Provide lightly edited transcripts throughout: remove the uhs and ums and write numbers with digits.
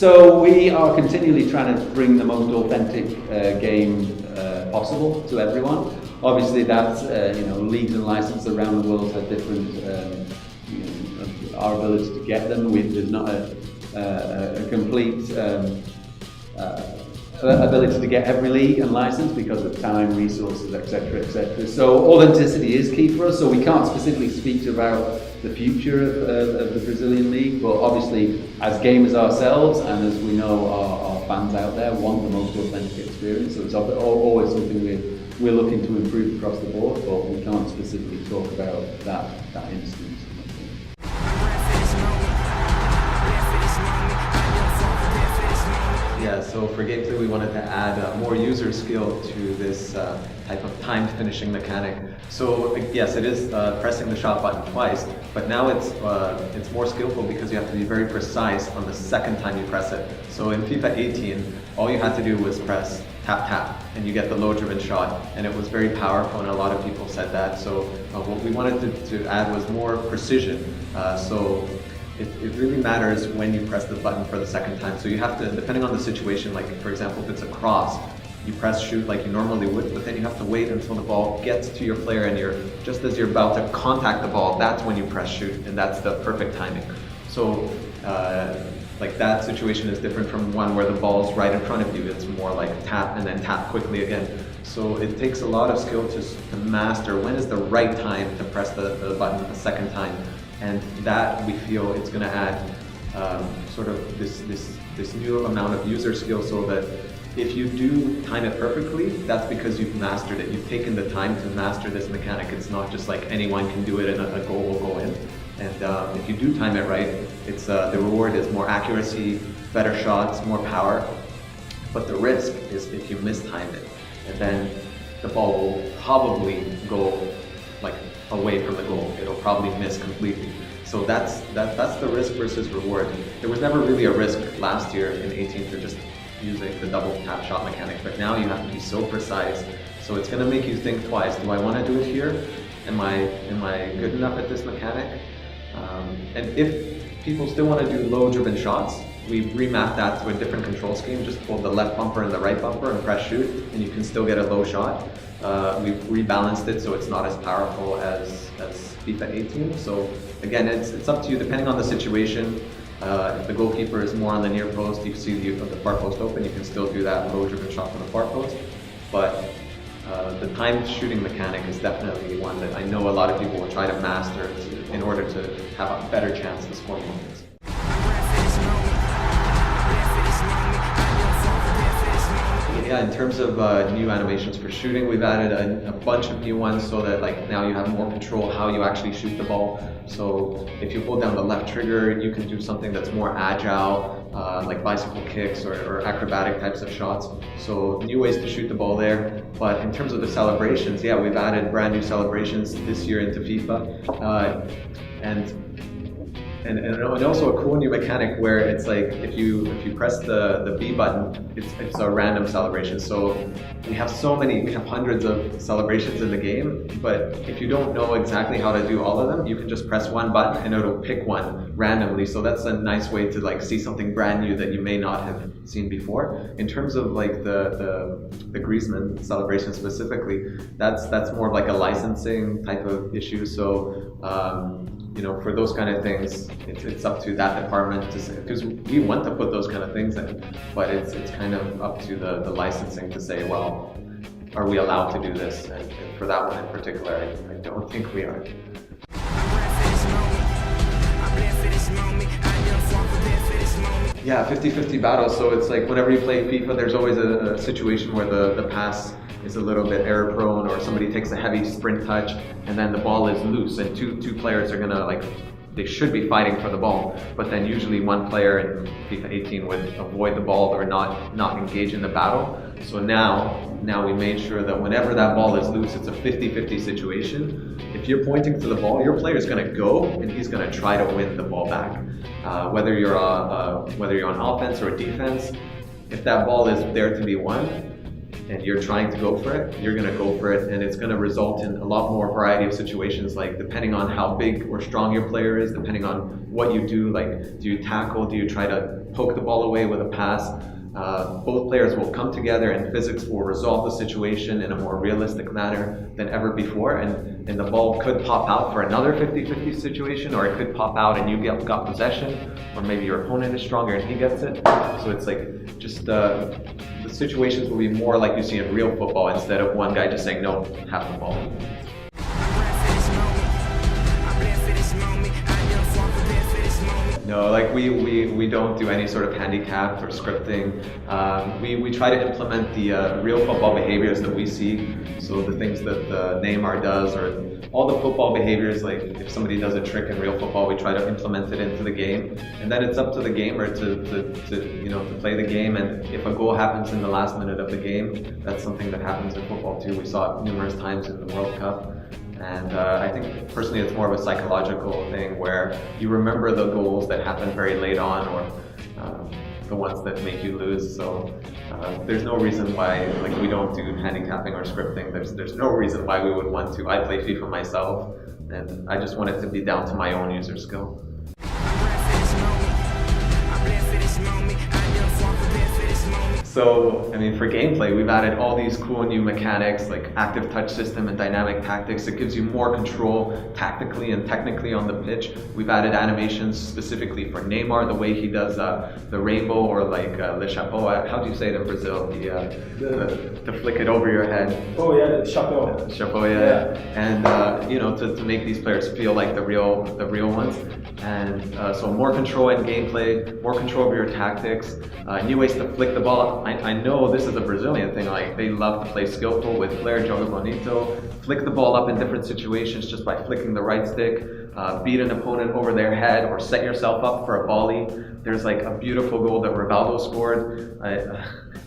So we are continually trying to bring the most authentic game possible to everyone. Obviously, that's leagues and licenses around the world have different. Our ability to get them. There's not a complete ability to get every league and license because of time, resources, etc., etc. So authenticity is key for us. So we can't specifically speak about the future of the Brazilian league, but obviously, as gamers ourselves, and as we know, our fans out there want the most authentic experience. So it's always something we're looking to improve across the board, but we can't specifically talk about that instance. Yeah, so for gameplay we wanted to add more user skill to this type of timed finishing mechanic. So yes, it is pressing the shot button twice, but now it's more skillful because you have to be very precise on the second time you press it. So in FIFA 18, all you had to do was press tap tap and you get the low driven shot, and it was very powerful and a lot of people said that. So what we wanted to add was more precision. It really matters when you press the button for the second time. So you have to, depending on the situation, like for example, if it's a cross, you press shoot like you normally would, but then you have to wait until the ball gets to your player and just as you're about to contact the ball, that's when you press shoot, and that's the perfect timing. So like that situation is different from one where the ball's right in front of you. It's more like tap and then tap quickly again. So it takes a lot of skill to master when is the right time to press the button the second time. And that we feel it's going to add sort of this new amount of user skill, so that if you do time it perfectly, that's because you've mastered it. You've taken the time to master this mechanic. It's not just like anyone can do it and a goal will go in. And if you do time it right, it's the reward is more accuracy, better shots, more power. But the risk is if you mistime it, and then the ball will probably go like away from the goal. It'll probably miss completely. So that's the risk versus reward. There was never really a risk last year in 18 for just using the double tap shot mechanic, but now you have to be so precise. So it's going to make you think twice. Do I want to do it here? Am I good enough at this mechanic? And if people still want to do low driven shots, we remapped that to a different control scheme. Just hold the left bumper and the right bumper and press shoot, and you can still get a low shot. We've rebalanced it so it's not as powerful as FIFA 18. So again, it's up to you depending on the situation. If the goalkeeper is more on the near post, you see the far post open, you can still do that low driven shot from the far post. But the timed shooting mechanic is definitely one that I know a lot of people will try to master in order to have a better chance to score points. Yeah, in terms of new animations for shooting, we've added a bunch of new ones so that like now you have more control how you actually shoot the ball. So if you hold down the left trigger, you can do something that's more agile, like bicycle kicks or acrobatic types of shots. So new ways to shoot the ball there. But in terms of the celebrations, yeah, we've added brand new celebrations this year into FIFA. And also a cool new mechanic where it's like if you press the B button, it's a random celebration. So we have hundreds of celebrations in the game, but if you don't know exactly how to do all of them, you can just press one button and it'll pick one randomly. So that's a nice way to like see something brand new that you may not have seen before. In terms of like the Griezmann celebration specifically, that's more of like a licensing type of issue. So for those kind of things, it's up to that department to say, because we want to put those kind of things in, but it's kind of up to the licensing to say, well, are we allowed to do this? And for that one in particular, I don't think we are. Yeah, 50-50 battle. So it's like whenever you play FIFA, there's always a situation where the pass is a little bit error prone, or somebody takes a heavy sprint touch and then the ball is loose and two players are gonna they should be fighting for the ball, but then usually one player in FIFA 18 would avoid the ball or not engage in the battle. So now we made sure that whenever that ball is loose, it's a 50-50 situation. If you're pointing to the ball, your player is going to go and he's going to try to win the ball back. Whether you're on offense or defense, if that ball is there to be won, and you're trying to go for it, you're going to go for it, and it's going to result in a lot more variety of situations, like depending on how big or strong your player is, depending on what you do, like do you tackle, do you try to poke the ball away with a pass. Both players will come together and physics will resolve the situation in a more realistic manner than ever before, and the ball could pop out for another 50-50 situation, or it could pop out and you got possession, or maybe your opponent is stronger and he gets it. So it's like just the situations will be more like you see in real football, instead of one guy just saying, no, have the ball. No, like we don't do any sort of handicap or scripting. We try to implement the real football behaviors that we see. So the things that Neymar does, or all the football behaviors, like if somebody does a trick in real football, we try to implement it into the game. And then it's up to the gamer to play the game. And if a goal happens in the last minute of the game, that's something that happens in football too. We saw it numerous times in the World Cup. And I think personally it's more of a psychological thing where you remember the goals that happen very late on, or the ones that make you lose. So there's no reason why we don't do handicapping or scripting. There's no reason why we would want to. I play FIFA myself, and I just want it to be down to my own user skill. So, I mean, for gameplay, we've added all these cool new mechanics like active touch system and dynamic tactics. It gives you more control tactically and technically on the pitch. We've added animations specifically for Neymar, the way he does the rainbow, or like le chapeau. How do you say it in Brazil? To flick it over your head. Oh yeah, the chapeau. Chapeau, yeah. And to make these players feel like the real ones. And so more control in gameplay, more control over your tactics, new ways to flick the ball. I know this is a Brazilian thing, like they love to play skillful with flair, jogo bonito, flick the ball up in different situations just by flicking the right stick, beat an opponent over their head, or set yourself up for a volley. There's like a beautiful goal that Rivaldo scored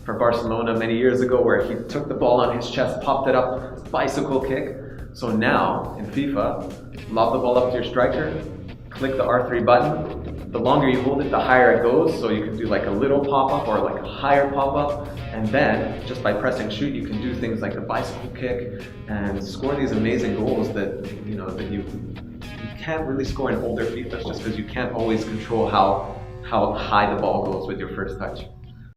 for Barcelona many years ago, where he took the ball on his chest, popped it up, bicycle kick. So now in FIFA, lob the ball up to your striker, click the R3 button. The longer you hold it, the higher it goes. So you can do like a little pop-up or like a higher pop-up. And then just by pressing shoot, you can do things like the bicycle kick and score these amazing goals that you can't really score in older FIFAs, just because you can't always control how high the ball goes with your first touch.